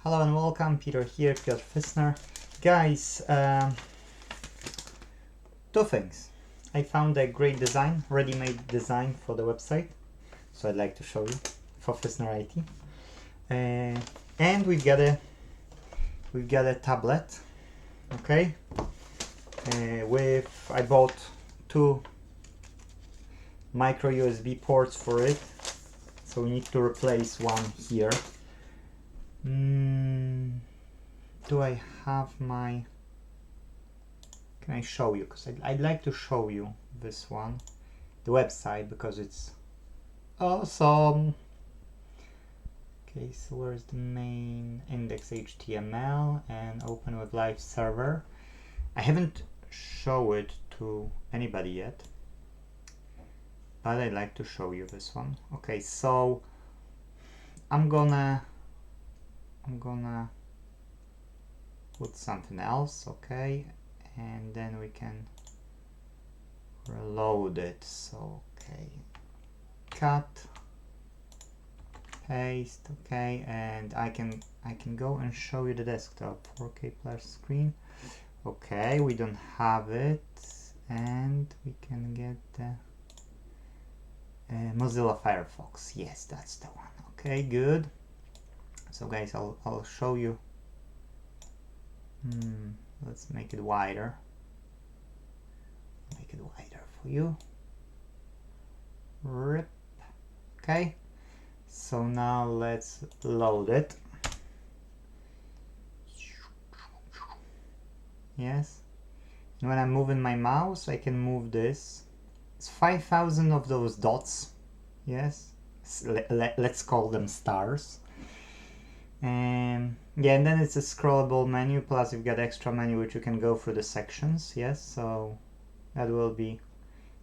Hello and welcome, Peter here, Piotr Ficner. Guys, two things. I found a great design, ready-made design for the website, so I'd like to show you for Ficner IT. And we've got a tablet, okay? I bought two micro USB ports for it, so we need to replace one here. Do I have my... Can I show you? Because I'd like to show you this one, the website, because it's awesome. Okay, so where's the main index.HTML and open with live server? I haven't shown it to anybody yet, but I'd like to show you this one. Okay, so I'm gonna put something else, okay, and then we can reload it. So okay, cut, paste, okay, and I can go and show you the desktop 4K plus screen. Okay, we don't have it, and we can get the Mozilla Firefox. Yes, that's the one. Okay, good. So guys, I'll show you. Let's make it wider. Make it wider for you. Rip. Okay. So now let's load it. Yes. And when I'm moving my mouse, I can move this. It's 5,000 of those dots. Yes. Let's call them stars. And yeah, and then it's a scrollable menu, plus you've got extra menu which you can go through the sections. Yes, so that will be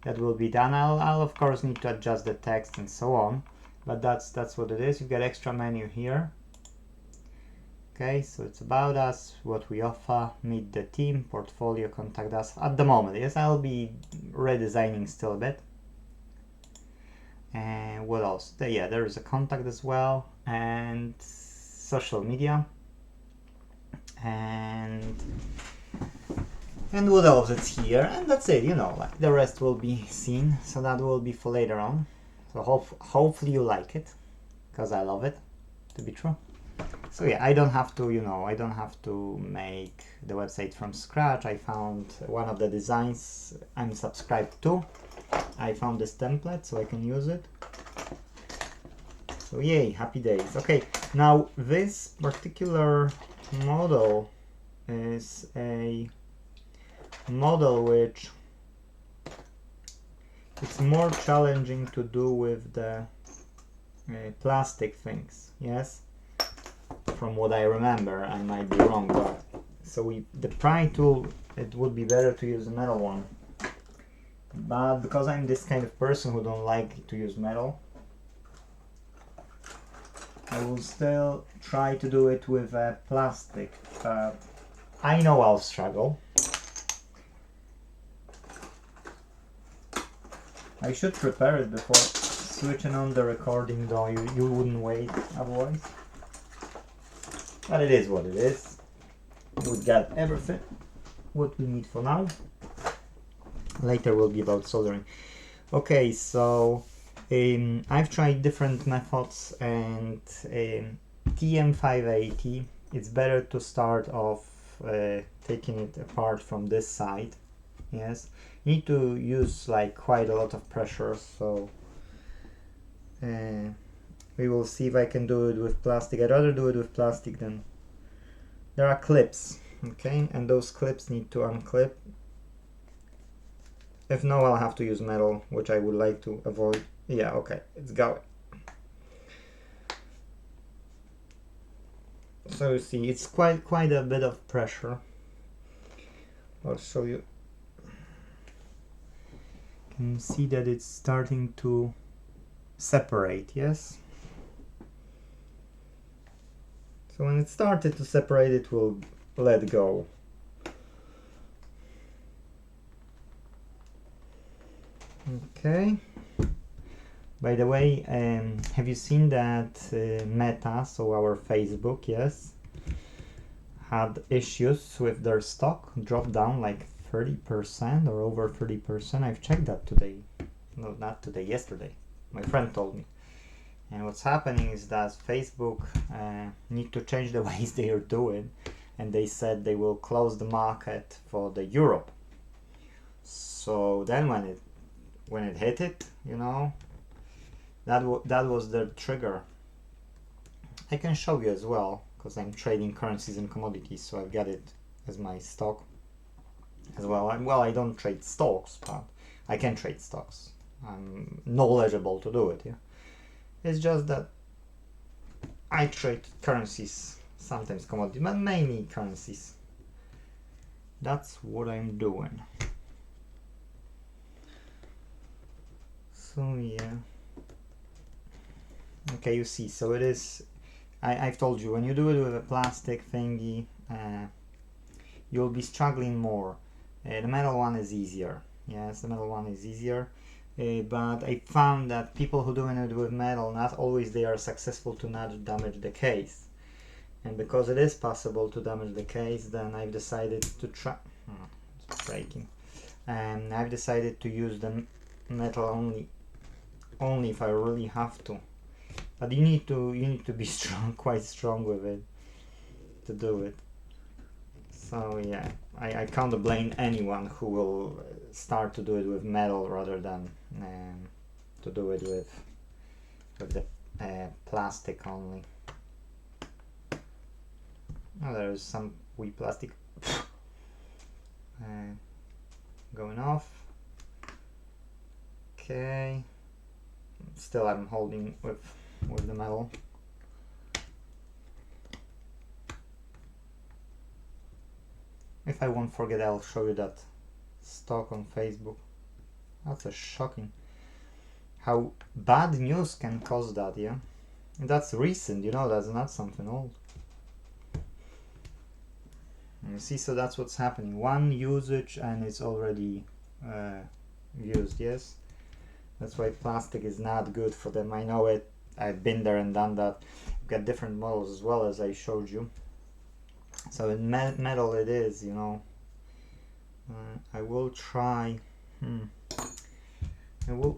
done. I'll of course need to adjust the text and so on, but that's what it is. You've got extra menu here. Okay, so it's about us, what we offer, meet the team, portfolio, contact us. At the moment, yes, I'll be redesigning still a bit. And what else? Yeah, there is a contact as well, and social media, and what else? It's here, and that's it. You know, like the rest will be seen, so that will be for later on. So hopefully you like it, because I love it, to be true. So yeah, I don't have to, I don't have to make the website from scratch. I found one of the designs I'm subscribed to. I found this template, so I can use it. So yay, happy days. Okay, now this particular model is a model which it's more challenging to do with the plastic things. Yes, from what I remember, I might be wrong, but so the pry tool, it would be better to use a metal one, but because I'm this kind of person who don't like to use metal, I will still try to do it with plastic. I know I'll struggle. I should prepare it before switching on the recording, though you wouldn't wait otherwise. But it is what it is. We've got everything what we need for now. Later will be about soldering. Okay, so I've tried different methods, and TM-580, it's better to start off taking it apart from this side. Yes, you need to use like quite a lot of pressure, so we will see if I can do it with plastic. I'd rather do it with plastic than... There are clips, okay, and those clips need to unclip. If no, I'll have to use metal, which I would like to avoid. Yeah, okay, it's going. So you see, it's quite a bit of pressure. I'll show you. Can you see that it's starting to separate? Yes. So when it started to separate, it will let go. Okay. By the way, have you seen that Meta, so our Facebook, yes, had issues with their stock, dropped down like 30% or over 30%. I've checked that today. No, not today, yesterday. My friend told me. And what's happening is that Facebook need to change the ways they are doing, and they said they will close the market for the Europe. So then when it hit it, you know, that was the trigger. I can show you as well, because I'm trading currencies and commodities, so I've got it as my stock as well. I don't trade stocks, but I can trade stocks. I'm knowledgeable to do it, yeah. It's just that I trade currencies, sometimes commodities, but mainly currencies. That's what I'm doing. So yeah. Okay, you see, so it is, I've told you, when you do it with a plastic thingy, you'll be struggling more. The metal one is easier. Yes, the metal one is easier. But I found that people who doing it with metal, not always they are successful to not damage the case. And because it is possible to damage the case, then I've decided to try. It's breaking. And I've decided to use the metal only if I really have to. But you need to be strong, quite strong with it to do it. So yeah, I can't blame anyone who will start to do it with metal rather than to do it with the plastic only. Oh, there is some wee plastic going off. Okay, still I'm holding with the metal. If I won't forget, I'll show you that stock on Facebook. That's a shocking how bad news can cause that, yeah. That's recent, you know, that's not something old. You see, so that's what's happening. One usage and it's already used, yes. That's why plastic is not good for them. I know it. I've been there and done that. I've got different models as well, as I showed you. So in metal it is, you know. I will try.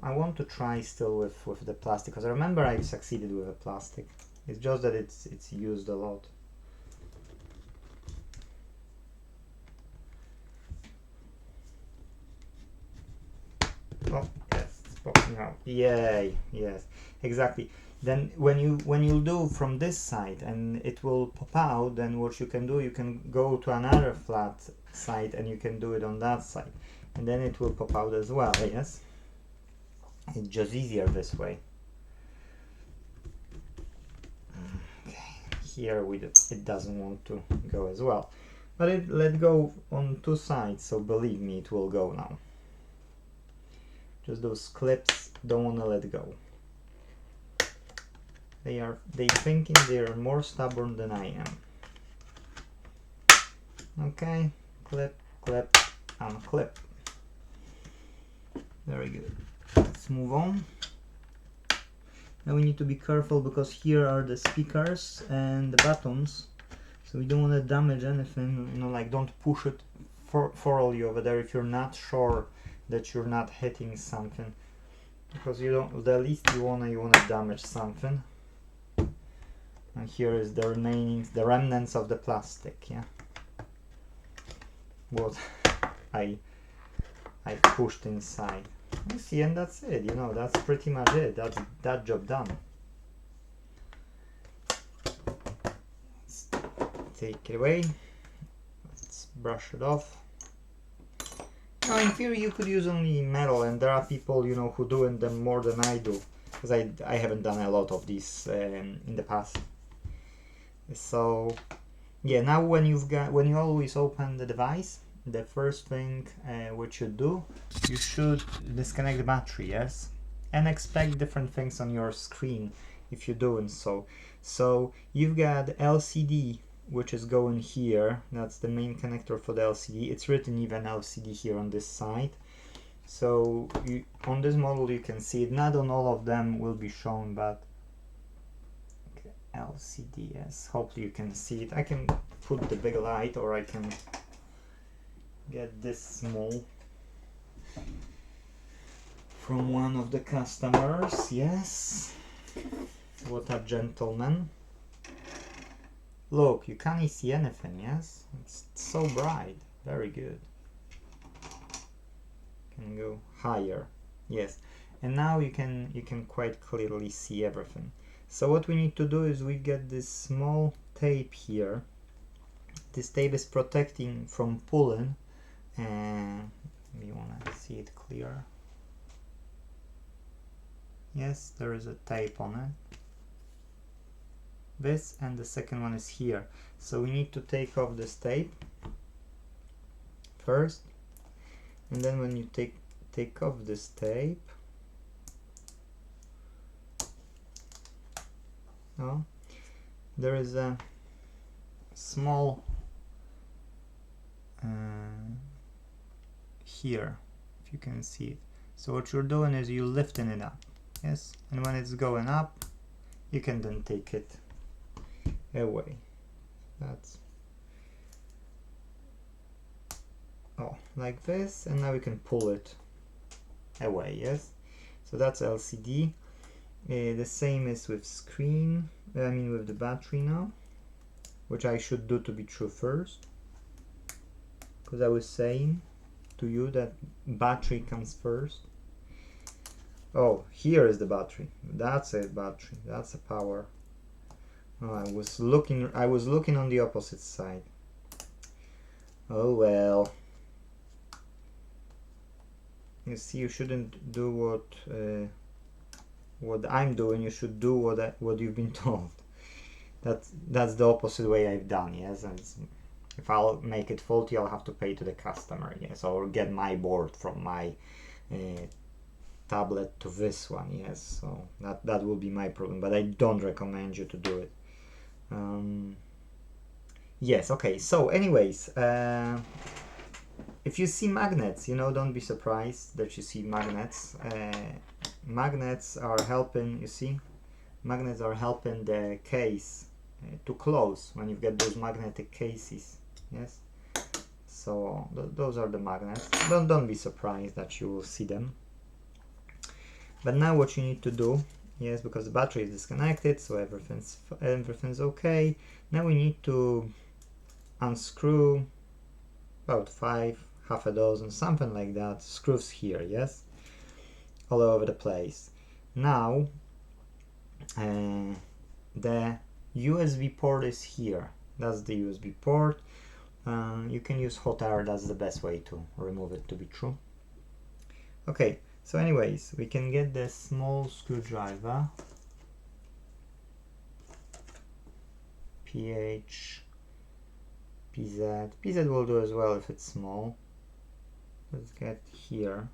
I want to try still with the plastic, because I remember I've succeeded with the plastic. It's just that it's used a lot. Oh yes, it's popping out. Yay! Yes, exactly. Then when you do from this side and it will pop out, then what you can do, you can go to another flat side and you can do it on that side, and then it will pop out as well. Yes, it's just easier this way. Okay, here it doesn't want to go as well, but it let go on two sides, so believe me, it will go now. Just those clips don't want to let go. They thinking they are more stubborn than I am. Okay, clip, clip, unclip. Very good. Let's move on. Now we need to be careful, because here are the speakers and the buttons, so we don't want to damage anything. You know, like don't push it thoroughly over there if you're not sure that you're not hitting something, because you don't. The least you wanna damage something. And here is the remnants of the plastic, yeah. What I pushed inside. You see, and that's it, you know, that's pretty much it. That's that job done. Let's take it away. Let's brush it off. Now in theory you could use only metal, and there are people, you know, who doing them more than I do, because I haven't done a lot of these in the past. So yeah, now when you always open the device, the first thing what you do, you should disconnect the battery, yes, and expect different things on your screen if you're doing so. So you've got LCD, which is going here. That's the main connector for the LCD. It's written even LCD here on this side. So on this model you can see it. Not on all of them will be shown, but LCD, yes. Hopefully you can see it. I can put the big light, or I can get this small from one of the customers. Yes, what a gentleman. Look, you can't see anything. Yes, it's so bright. Very good. Can go higher. Yes, and now you can quite clearly see everything. So what we need to do is we get this small tape here. This tape is protecting from pulling, and you want to see it clear. Yes, there is a tape on it. This, and the second one is here. So we need to take off this tape first, and then when you take off this tape, there is a small here, if you can see it. So what you're doing is you're lifting it up, yes, and when it's going up, you can then take it away. That's like this, and now we can pull it away. Yes, so that's LCD. The same is with with the battery now, which I should do to be true first, because I was saying to you that battery comes first. Oh, here is the battery. That's a battery. That's a power. Oh, I was looking on the opposite side. Oh well. You see, you shouldn't do what I'm doing. You should do what you've been told. That's the opposite way I've done. Yes, and if I'll make it faulty, I'll have to pay to the customer. Yes, or get my board from my tablet to this one. Yes, so that will be my problem. But I don't recommend you to do it. Yes. Okay. So, anyways. If you see magnets, don't be surprised that you see magnets. Magnets are helping, you see, magnets are helping the case to close when you get those magnetic cases. Yes, so those are the magnets. Don't be surprised that you will see them. But now what you need to do, yes, because the battery is disconnected, so everything's okay. Now we need to unscrew about half a dozen, something like that, screws here, yes, all over the place. Now the USB port is here. That's the USB port. You can use hot air. That's the best way to remove it, to be true. Okay, so anyways, we can get the small screwdriver, PZ will do as well if it's small. Let's get here.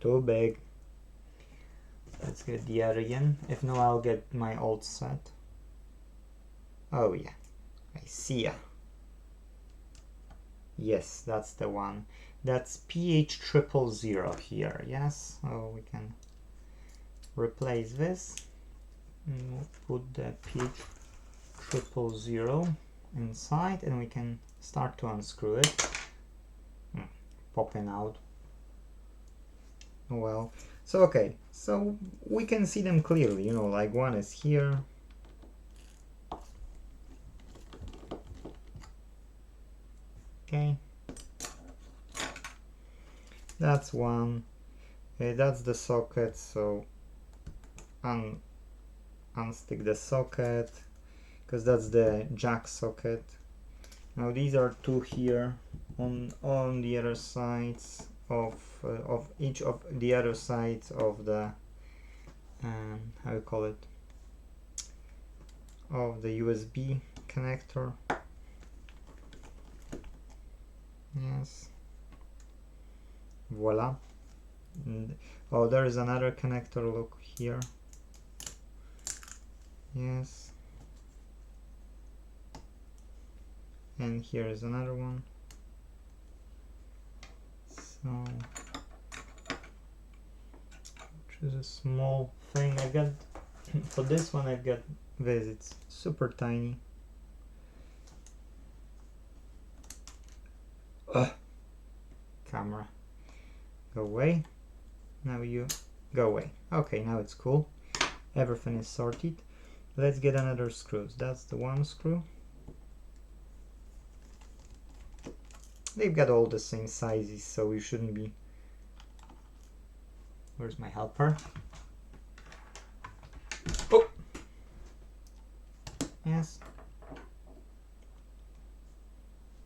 Too big. Let's get the other again. If no, I'll get my old set. Oh yeah, I see ya. Yes, that's the one. That's PH000 here. Yes, so we can replace this. And we'll put the PH000 inside, and we can start to unscrew it. Popping out. Well, so okay, so we can see them clearly, like one is here. Okay, that's one. That's the socket, so unstick the socket, because that's the jack socket. Now these are two here on the other sides of each of the other sides of the how you call it, of the USB connector. Yes, voila. Oh, there is another connector, look here. Yes, and here is another one. So choose a small thing. I've got for this one I've got this, it's super tiny. Ugh. Camera, go away. Now you go away. Okay, now it's cool. Everything is sorted. Let's get another screws. That's the one screw. They've got all the same sizes, so you shouldn't be. Where's my helper? Oh! Yes.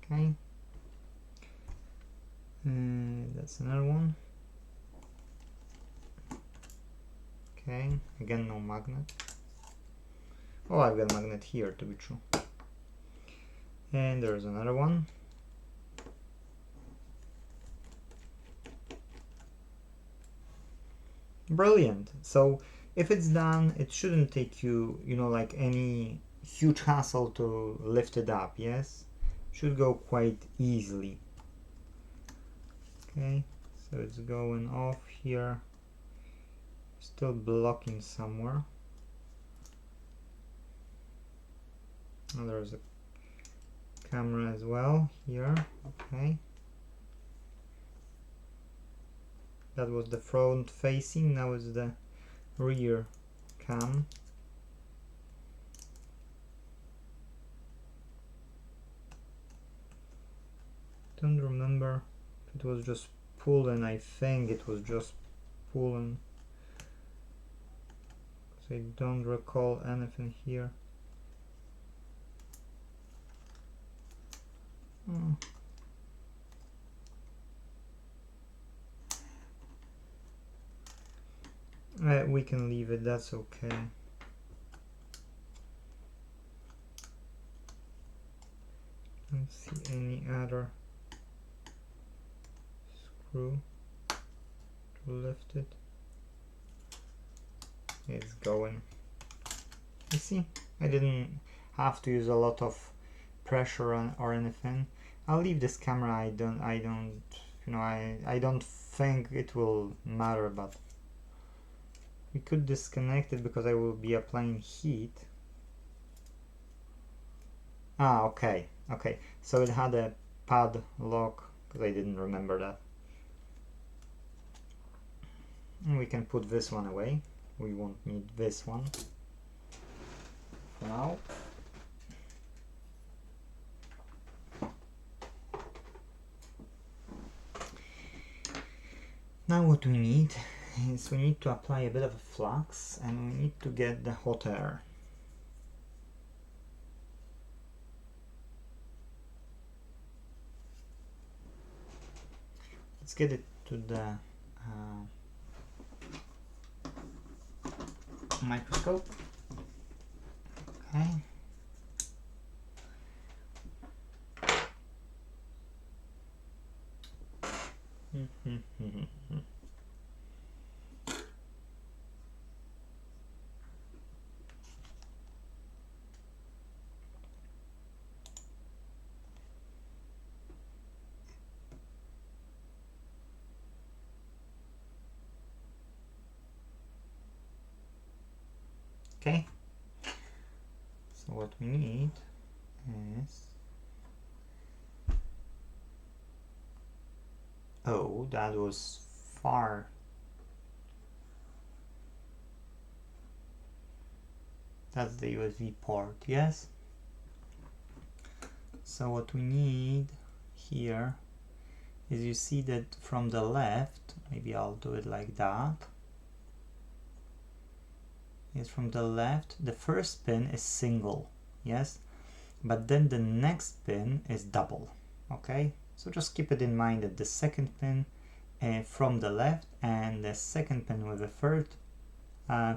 Okay. That's another one. Okay, again no magnet. Oh, I've got a magnet here to be true. And there's another one. Brilliant. So if it's done, it shouldn't take you, like any huge hassle to lift it up, yes? Should go quite easily. Okay, so it's going off here. Still blocking somewhere. Oh, there's a camera as well here. Okay. That was the front facing, now it's the rear cam. Don't remember if it was just pulling. I think it was just pulling. I don't recall anything here. We can leave it, that's okay. Don't see any other screw to lift it. It's going. You see, I didn't have to use a lot of pressure or anything. I'll leave this camera. I don't think it will matter, but we could disconnect it because I will be applying heat. Ah, okay, so it had a pad lock because I didn't remember that. And we can put this one away. We won't need this one for now. Now what we need is we need to apply a bit of a flux, and we need to get the hot air. Let's get it to the microscope. Okay. Okay, so what we need is, oh, that was far. That's the USB port, yes. So what we need here is, you see that from the left, maybe I'll do it like that. Yes, from the left, the first pin is single, yes, but then the next pin is double. Okay, so just keep it in mind that the second pin from the left and the second pin with the third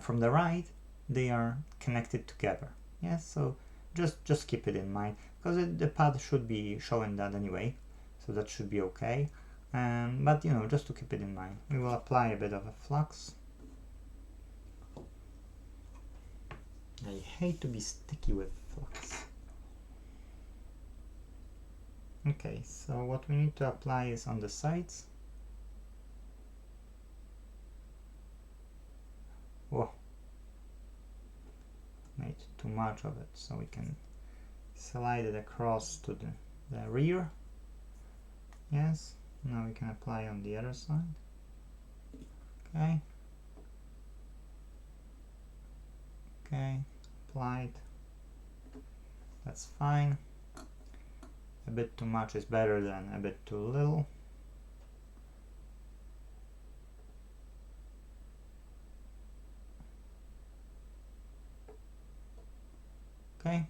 from the right, they are connected together. Yes, so just keep it in mind, because the pad should be showing that anyway, so that should be okay. But just to keep it in mind, we will apply a bit of a flux. I hate to be sticky with flux. Okay, so what we need to apply is on the sides. Whoa, made too much of it, so we can slide it across to the rear. Yes, now we can apply on the other side. Okay. Okay, applied. That's fine. A bit too much is better than a bit too little. Okay.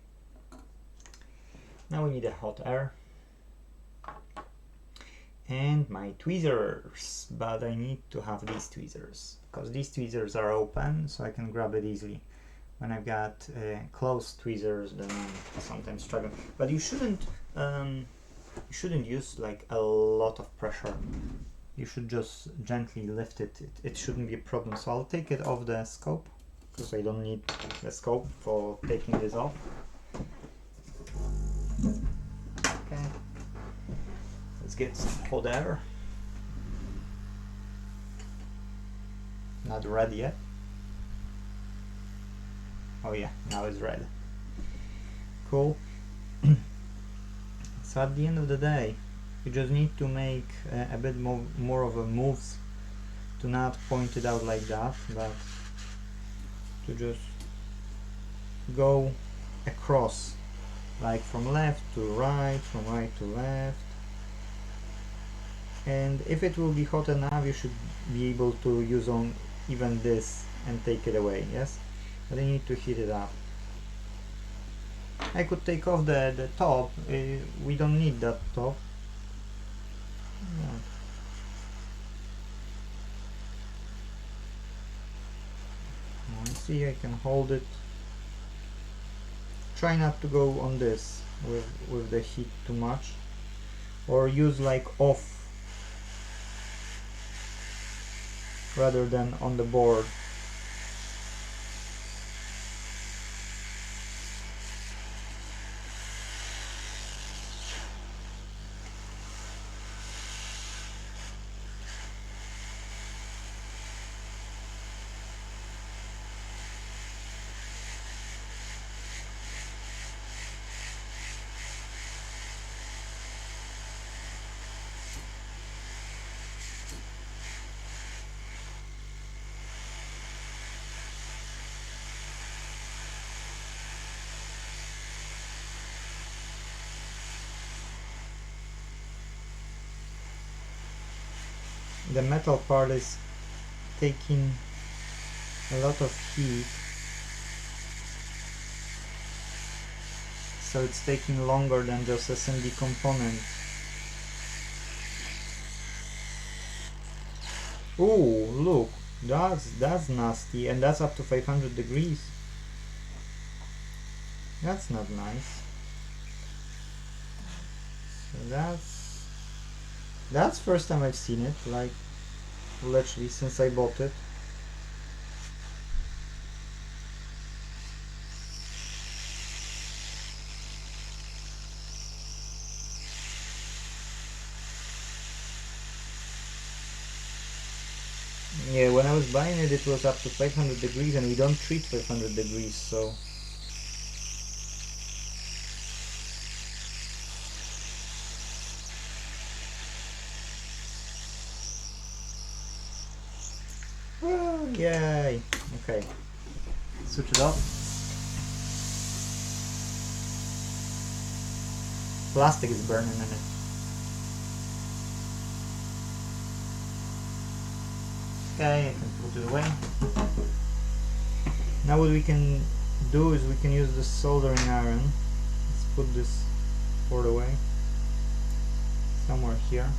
Now we need a hot air. And my tweezers, but I need to have these tweezers because these tweezers are open, so I can grab it easily. When I've got closed tweezers, then I sometimes struggle. But you shouldn't use like a lot of pressure. You should just gently lift it. It shouldn't be a problem. So I'll take it off the scope because I don't need the scope for taking this off. Okay. Let's get some hot air. Not red yet. Oh yeah, now it's red. Cool. So at the end of the day, you just need to make a bit more of a moves, to not point it out like that, but to just go across, like from left to right, from right to left. And if it will be hot enough, you should be able to use on even this and take it away, yes? But I need to heat it up. I could take off the top. We don't need that top. Yeah. See, I can hold it. Try not to go on this with the heat too much, or use like off rather than on the board. The metal part is taking a lot of heat, so it's taking longer than just assembly component. Oh, look, that's nasty, and that's up to 500 degrees. That's not nice. So that's first time I've seen it, like literally since I bought it. Yeah, when I was buying it, it was up to 500 degrees, and we don't treat 500 degrees, so... Oh, yay! Okay, switch it off. Plastic is burning in it. Okay, I can put it away. Now what we can do is we can use the soldering iron. Let's put this board away somewhere here.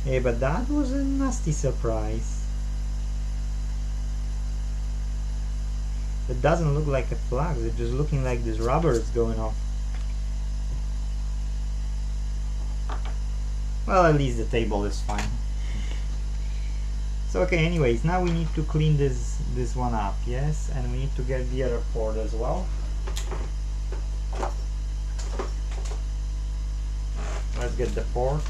Hey, but that was a nasty surprise. It doesn't look like a flux, it's just looking like this rubber is going off. Well, at least the table is fine. So okay, anyways, now we need to clean this one up, yes? And we need to get the other port as well. Let's get the port.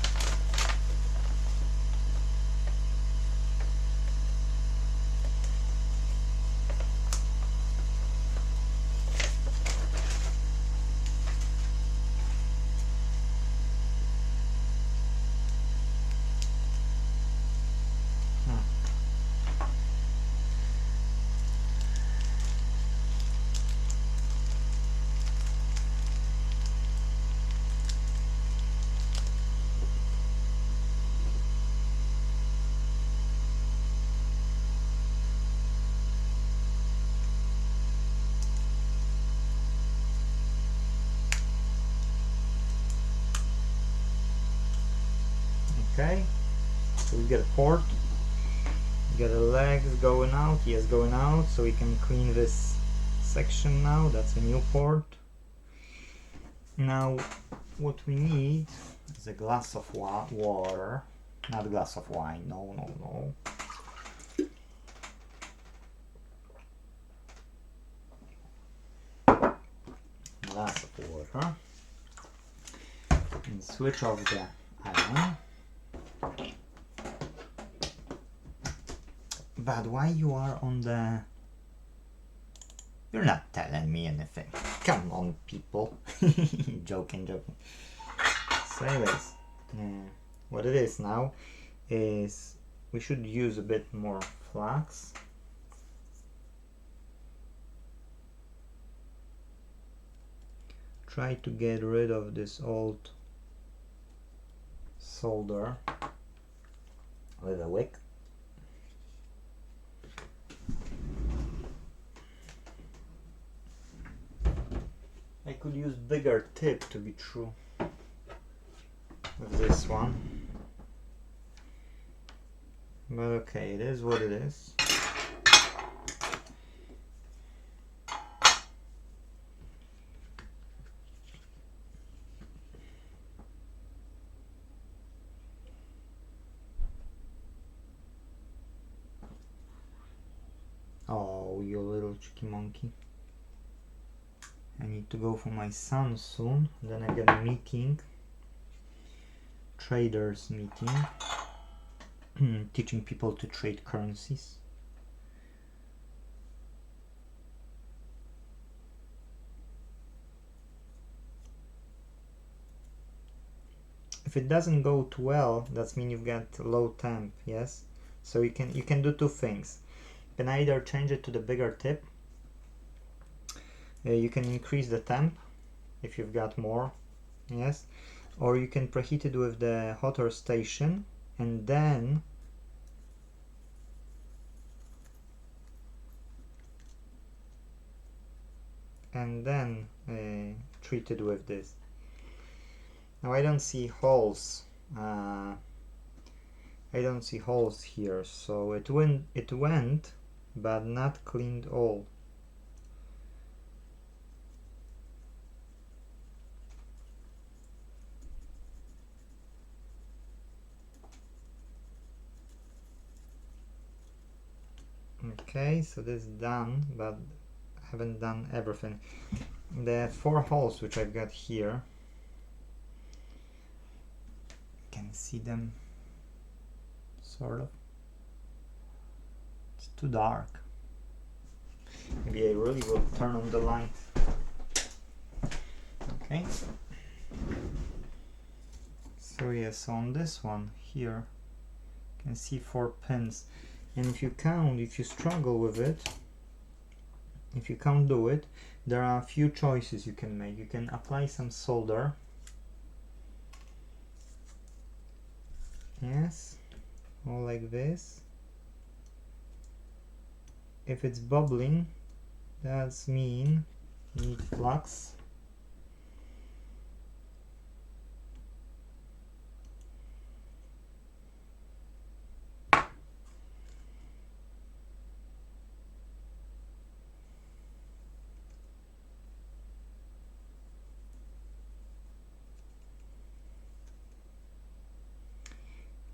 Okay, so we get a port, we get a legs going out, yes, going out, so we can clean this section now. That's a new port. Now what we need is a glass of water, not a glass of wine, no. Glass of water, and switch off the iron. But why you are on the... You're not telling me anything. Come on, people. Joking. So anyways, what it is now is we should use a bit more flax. Try to get rid of this old solder with a wick. I could use bigger tip to be true with this one, but okay, it is what it is. Oh, you little cheeky monkey. I need to go for my son soon. Then I get a meeting, traders meeting, teaching people to trade currencies. If it doesn't go too well, that means you've got low temp, yes? So you can do two things. You can either change it to the bigger tip. You can increase the temp if you've got more, yes? Or you can preheat it with the hotter station and then treat it with this. Now I don't see holes. I don't see holes here, so it went, but not cleaned all. Okay, so this is done, but I haven't done everything. The 4 holes which I've got here, can see them sort of. It's too dark. Maybe I really will turn on the light. Okay. So yes, on this one here you can see 4 pins, and if you struggle with it, if you can't do it, there are a few choices you can make. You can apply some solder. Yes, all like this. If it's bubbling, that's mean you need flux.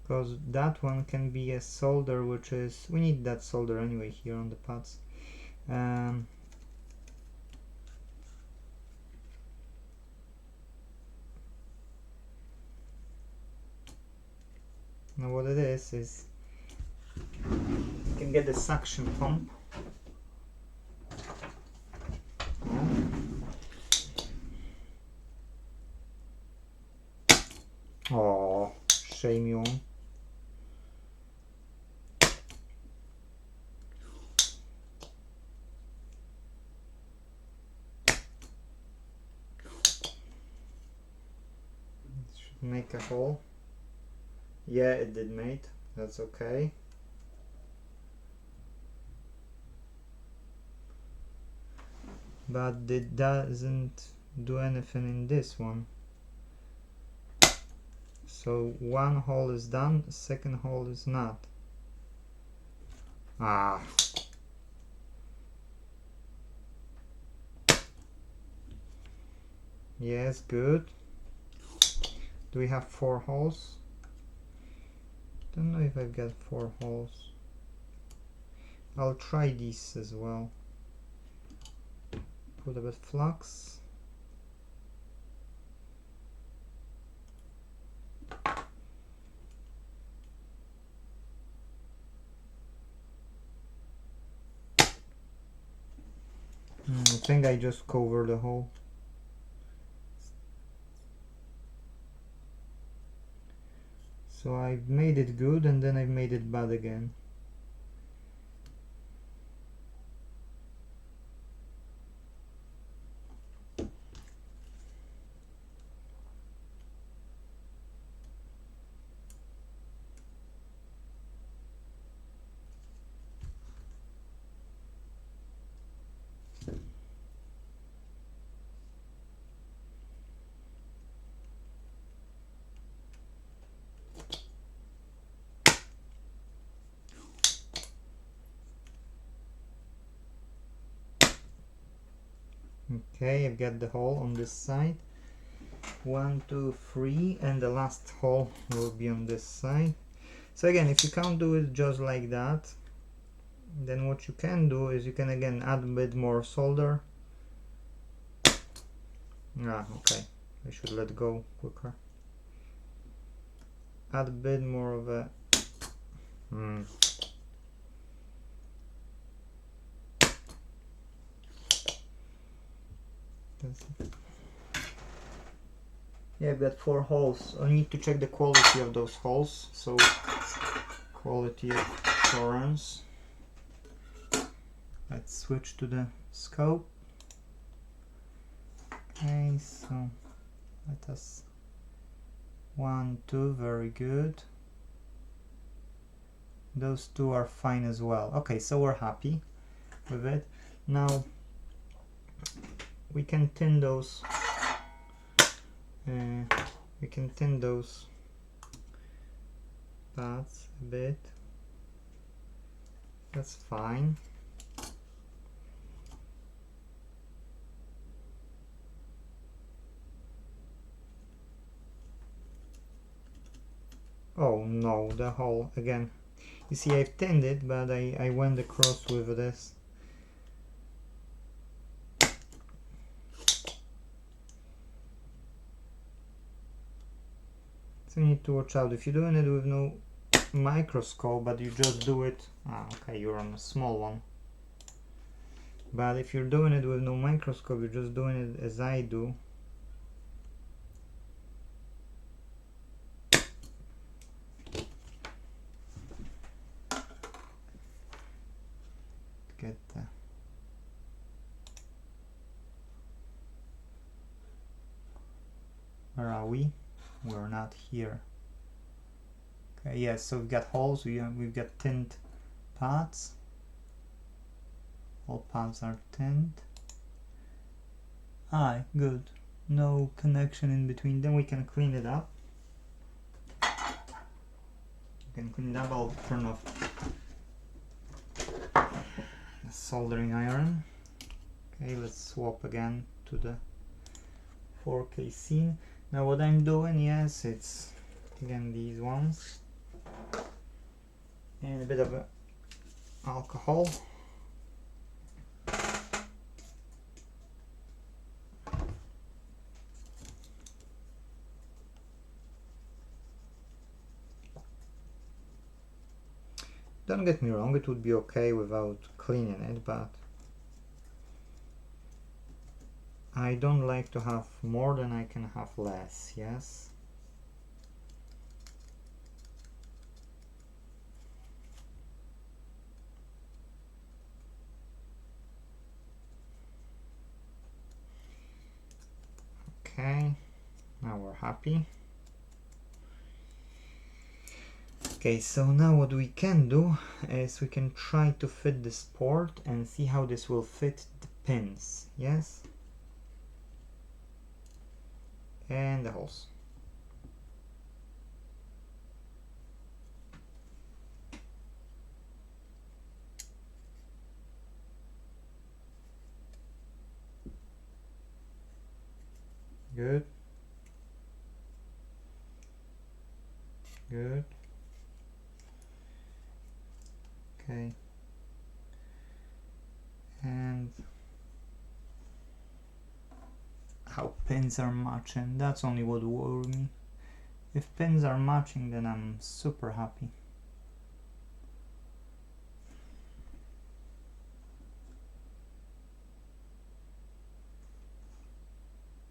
Because that one can be a solder, which is, we need that solder anyway here on the pads. Now what it is you can get the suction pump. Oh, shame you. Make a hole. Yeah, it did, mate. That's okay. But it doesn't do anything in this one. So one hole is done, the second hole is not. Ah. Yes, good. Do we have 4 holes? Don't know if I've got 4 holes. I'll try these as well. Put a bit flux. I think I just covered the hole. So I've made it good and then I've made it bad again. Okay, I've got the hole on this side. 1, 2, 3, and the last hole will be on this side. So again, if you can't do it just like that, then what you can do is you can again add a bit more solder. Okay, I should let go quicker. Add a bit more of a Yeah, I've got 4 holes. I need to check the quality of those holes. So quality assurance. Let's switch to the scope. Okay, so let us 1, 2, very good. Those 2 are fine as well. Okay, so we're happy with it. Now we can tin those. We can tin those pads a bit. That's fine. Oh no, the hole again. You see, I've tinned it, but I went across with this. So you need to watch out. If you're doing it with no microscope, but you just do it... okay, you're on a small one. But if you're doing it with no microscope, you're just doing it as I do. Get the... Where are we? We're not here. Okay, yes, so we've got holes, we've got tinned pads. All pads are tinned. Good. No connection in between. Then we can clean it up. We can clean it up. I'll turn off the soldering iron. Okay, let's swap again to the 4K scene. Now what I'm doing, yes, it's again these ones. And a bit of alcohol. Don't get me wrong, it would be okay without cleaning it, but I don't like to have more than I can have less, yes? Okay, now we're happy. Okay, so now what we can do is we can try to fit this port and see how this will fit the pins, yes? And the holes. Good. Good. Okay. And how pins are matching, that's only what worries me. If pins are matching, then I'm super happy.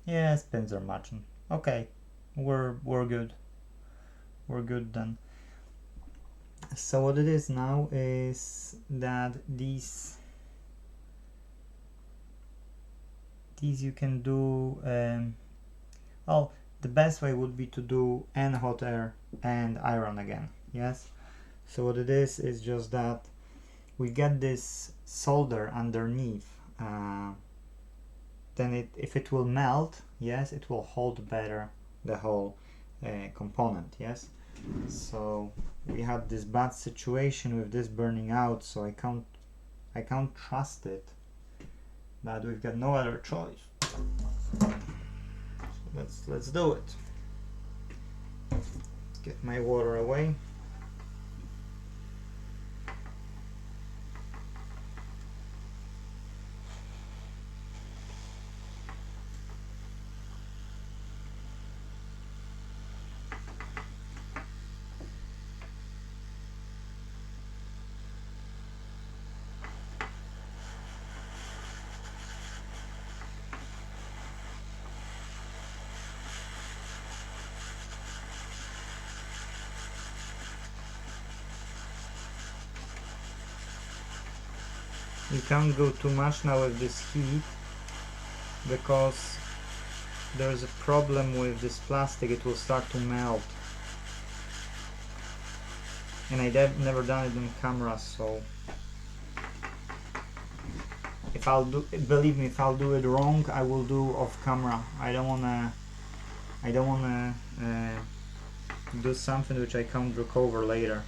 Yes, pins are matching. Okay, we're good. We're good then. So what it is now is that these you can do well, the best way would be to do and hot air and iron again. Yes, so what it is just that we get this solder underneath, then if it will melt, yes, it will hold better the whole component. Yes, so we had this bad situation with this burning out, so I can't trust it, but we've got no other choice. So let's do it. Get my water away. You can't go too much now with this heat, because there's a problem with this plastic, it will start to melt. And I've never done it on camera, so believe me, if I'll do it wrong, I will do off camera. I don't wanna do something which I can't recover later.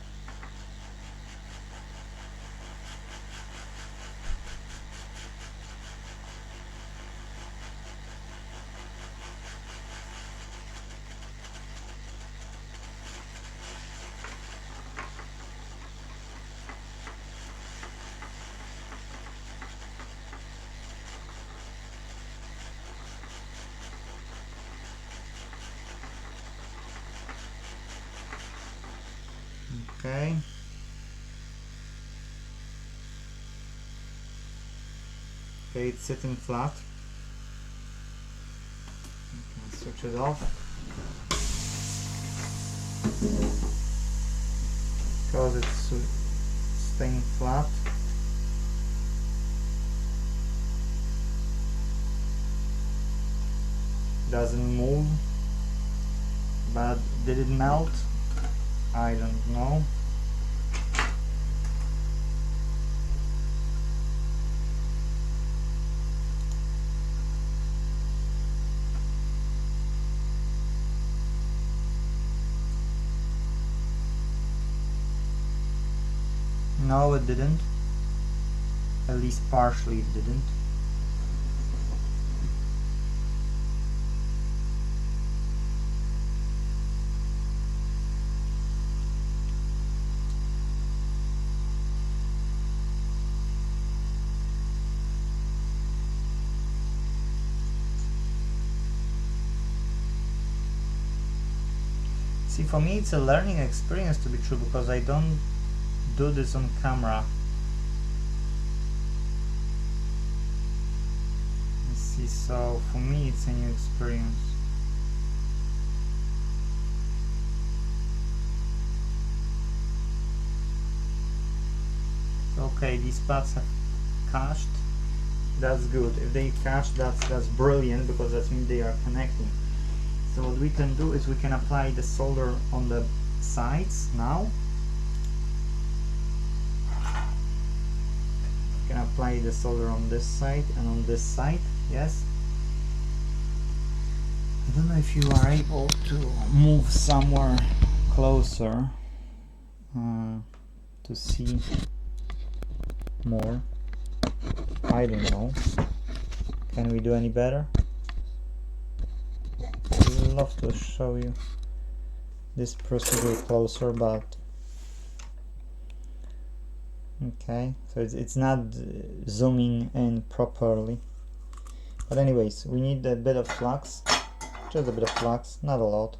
Okay. Okay, it's sitting flat. You can switch it off. Because it's staying flat. Doesn't move. But did it melt? I don't know. No, it didn't. At least partially it didn't. See, for me it's a learning experience, to be true, because I don't do this on camera. You see, so for me it's a new experience. Okay, these pads have cached. That's good. If they catch, that's brilliant, because that means they are connecting. So what we can do is we can apply the solder on the sides now. We can apply the solder on this side and on this side. Yes. I don't know if you are able to move somewhere closer to see more. I don't know. Can we do any better? love to show you this procedure closer, but okay, so it's not zooming in properly. But anyways, we need a bit of flux, just a bit of flux, not a lot,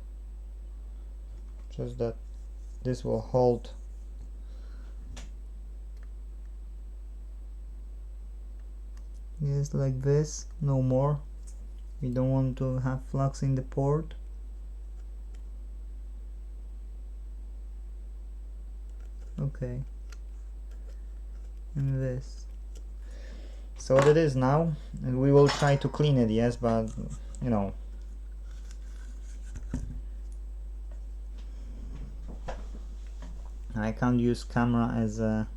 just that this will hold yes, like this, no more. We don't want to have flux in the port. Okay, and this. So what it is now, and we will try to clean it, yes, but you know, I can't use camera as a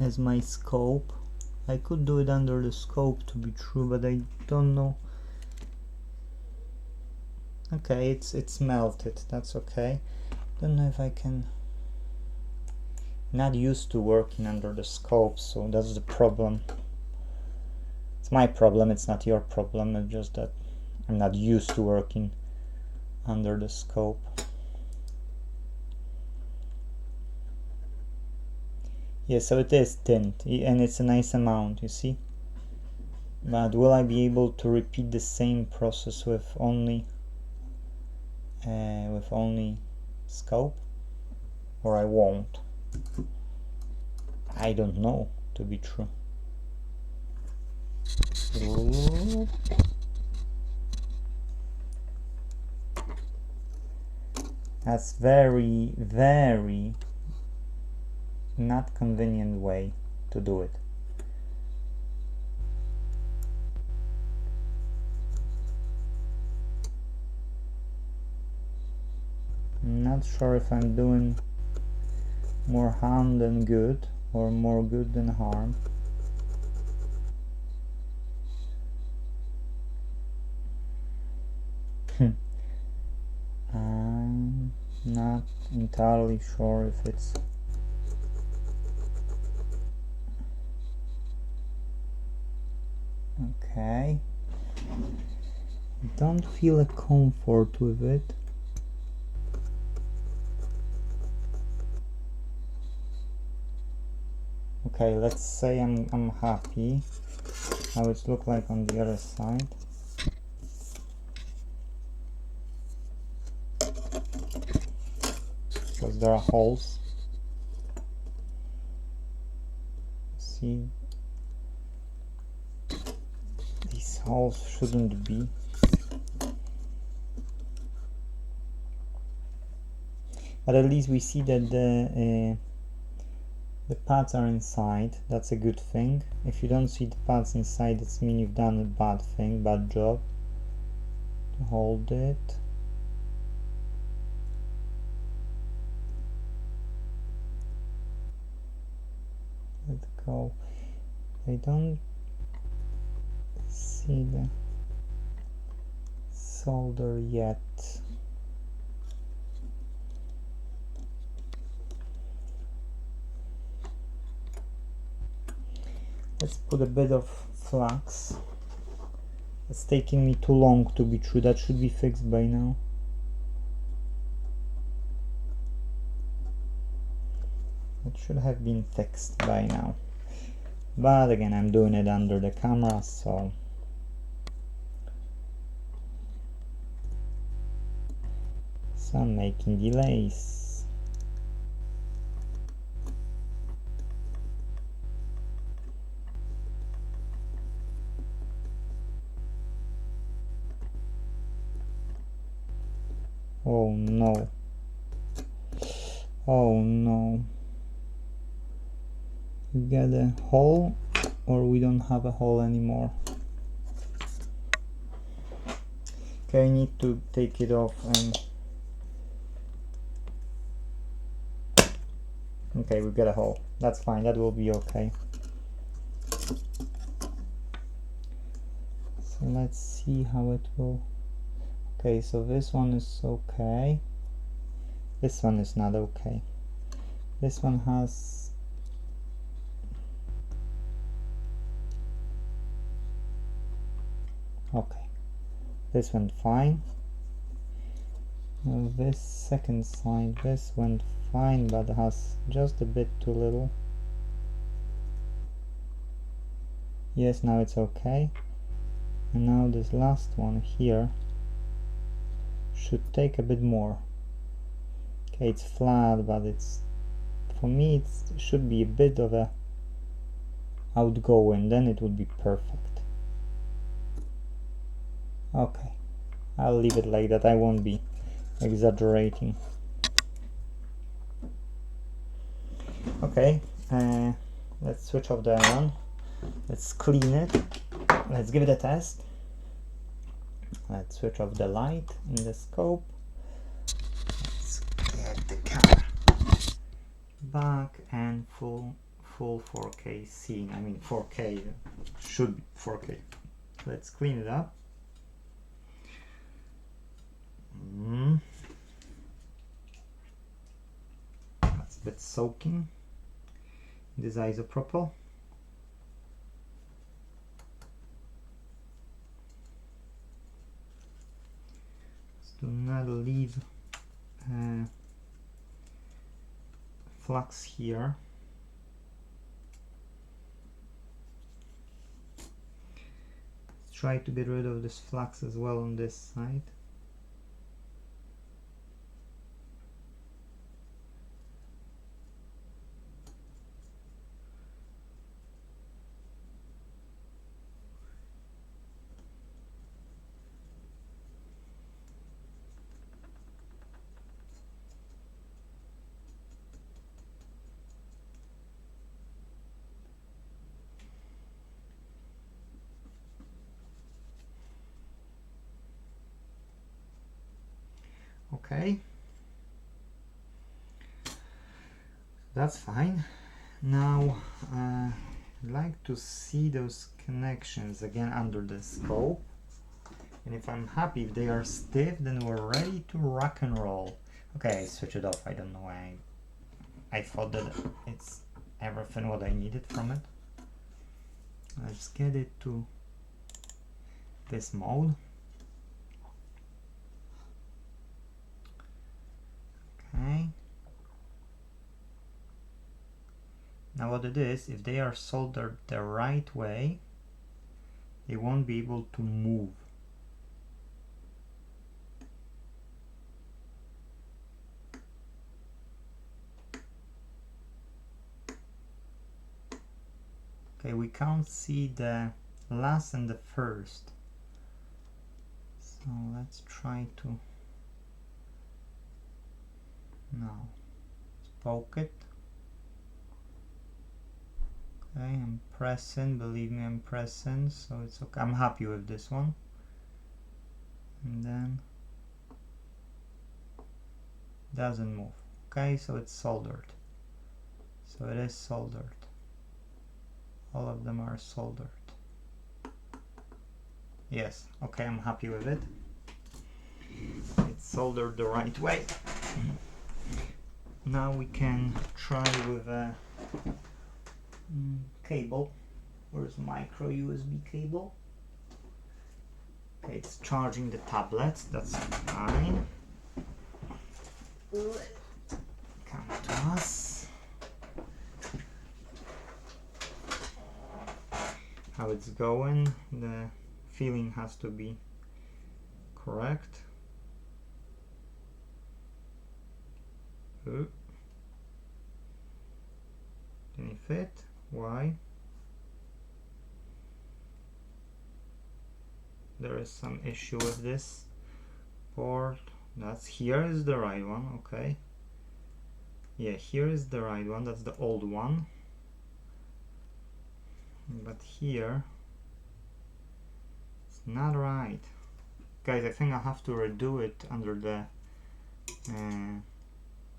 as my scope. I could do it under the scope to be true, but I don't know. Okay, it's melted, that's okay. Don't know if I can. Not used to working under the scope, so that's the problem. It's my problem, it's not your problem, it's just that I'm not used to working under the scope. Yeah, so it is tint, and it's a nice amount, you see. But will I be able to repeat the same process with only scope, or I won't? I don't know, to be true. That's very, very not convenient way to do it. I'm not sure if I'm doing more harm than good, or more good than harm. I'm not entirely sure if it's okay. I don't feel a comfort with it. Okay, let's say I'm happy how it looks like on the other side. Because there are holes. See, these holes shouldn't be. But at least we see that the pads are inside. That's a good thing. If you don't see the pads inside, it means you've done a bad thing, bad job. Hold it. Let go. I don't see the solder yet. Let's put a bit of flux. It's taking me too long to be true. That should be fixed by now. It should have been fixed by now. But again, I'm doing it under the camera, so I'm making delays. Oh no. Oh no. We got a hole, or we don't have a hole anymore. Okay, I need to take it off and okay, we got a hole. That's fine, that will be okay. So let's see how it will. Okay, so this one is okay. This one is not okay. This one has... Okay, this went fine. Now this second side, this went fine, but has just a bit too little. Yes, now it's okay. And now this last one here should take a bit more. Okay, it's flat, but it's, for me it should be a bit of a outgoing, then it would be perfect. Okay, I'll leave it like that. I won't be exaggerating. Okay, let's switch off the iron. Let's clean it. Let's give it a test. Let's switch off the light in the scope. Let's get the camera back and full 4K scene. I mean 4K, should be 4K. Let's clean it up. That's a bit soaking. This isopropyl. Do not leave flux here. Let's try to get rid of this flux as well on this side. Okay, that's fine. Now I'd like to see those connections again under the scope, and if I'm happy, if they are stiff, then we're ready to rock and roll. Okay, switch it off. I don't know why I thought that it's everything what I needed from it. Let's get it to this mode. Okay. Now what it is, if they are soldered the right way, they won't be able to move. Okay, we can't see the last and the first. So let's try to now poke it. Okay, I'm pressing, believe me, I'm pressing, so it's okay. I'm happy with this one. And then doesn't move. Okay, so it's soldered. So it is soldered. All of them are soldered. Yes, okay, I'm happy with it. It's soldered the right way. Now we can try with a cable. Where's micro USB cable? Okay, it's charging the tablet. That's fine. Come to us. How it's going? The feeling has to be correct. Didn't fit. Why? There is some issue with this port. That's here is the right one. Okay. Yeah, here is the right one. That's the old one. But here it's not right. Guys, I think I have to redo it under the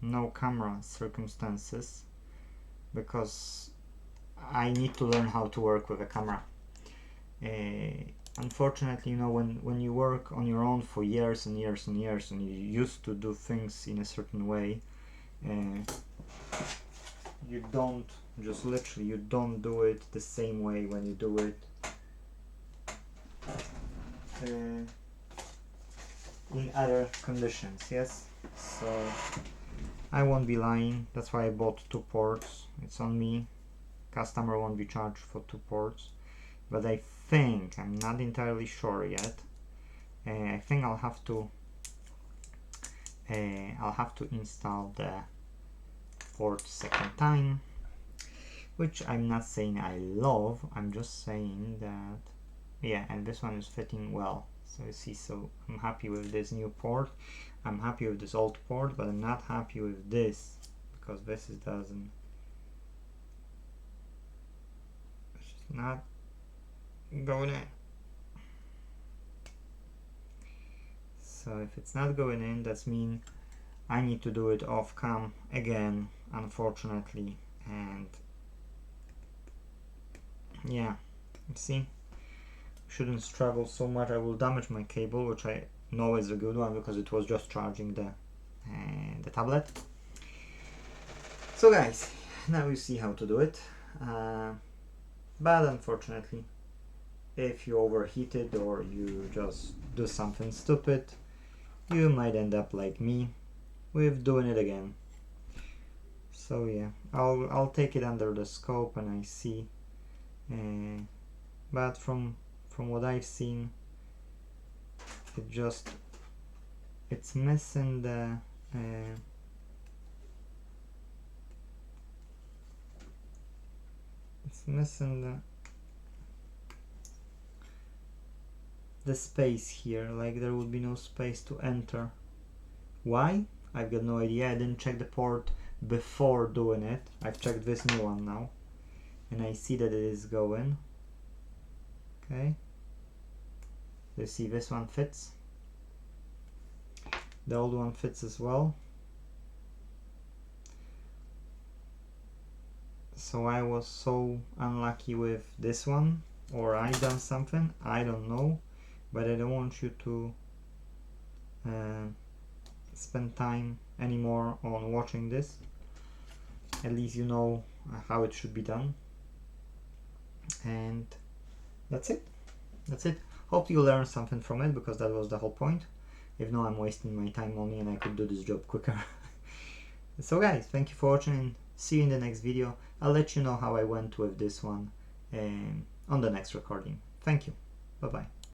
no camera circumstances, because I need to learn how to work with a camera. Unfortunately, you know, when you work on your own for years and years and years, and you used to do things in a certain way, you don't just literally, you don't do it the same way when you do it in other conditions. Yes, so I won't be lying, that's why I bought 2 ports. It's on me. Customer won't be charged for 2 ports, but I think, I'm not entirely sure yet, I think I'll have to install the port second time, which I'm not saying I love, I'm just saying that, yeah, and this one is fitting well. So you see, so I'm happy with this new port, I'm happy with this old port, but I'm not happy with this, because this doesn't, it's just not going in. So if it's not going in, that's mean I need to do it off cam again, unfortunately. And yeah, see, shouldn't struggle so much. I will damage my cable, which I know is a good one because it was just charging the tablet. So guys, now you see how to do it, but unfortunately, if you overheat it or you just do something stupid, you might end up like me with doing it again. So yeah, I'll take it under the scope and I see, but from what I've seen, it's missing the the space here, like there would be no space to enter. Why? I've got no idea. I didn't check the port before doing it. I've checked this new one now and I see that it is going. Okay, you see this one fits, the old one fits as well. So I was so unlucky with this one, or I done something, I don't know, but I don't want you to spend time anymore on watching this. At least you know how it should be done. And that's it. Hope you learned something from it, because that was the whole point. If not, I'm wasting my time only and I could do this job quicker. So guys, thank you for watching and see you in the next video. I'll let you know how I went with this one on the next recording. Thank you. Bye bye.